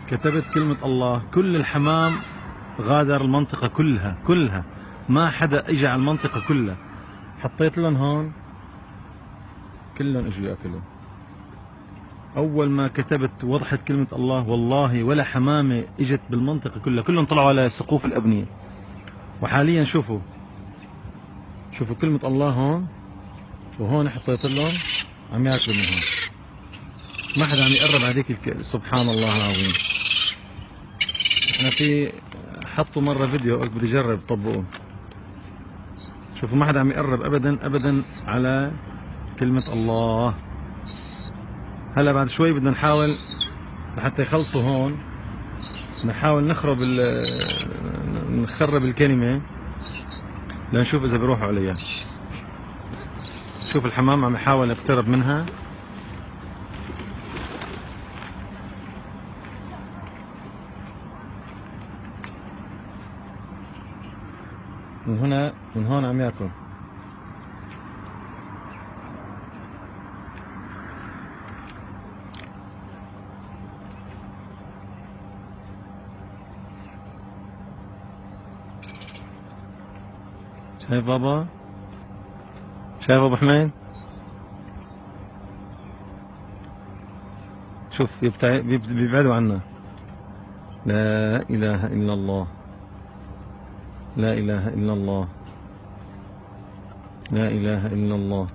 كتبت كلمة الله، كل الحمام غادر المنطقة كلها، ما حدا اجى على المنطقة كلها. حطيت لهم هون كلهم اجوا ياكلوا. اول ما كتبت وضحت كلمة الله، والله ولا حمامة اجت بالمنطقة كلها، كلهم طلعوا على سقوف الابنية. وحاليا شوفوا كلمة الله هون، وهون حطيت لهم عم ياكلوا من هون، ما حدا عم يقرب على هذيك سبحان الله العظيم. احنا في حطوا مرة فيديو قلت بدي اجرب طبقوه. شوفوا ما حدا عم يقرب ابدا على كلمة الله. هلا بعد شوي بدنا نحاول لحتى يخلصوا هون، نحاول نخرب الكلمة لنشوف اذا بيروحوا عليها. شوف الحمام عم يحاول يقترب منها. من هون عم ياكل. شايف بابا؟ شايف ابو حميد؟ شوف بيبعدوا عنا. لا اله الا الله، لا اله الا الله، لا اله الا الله.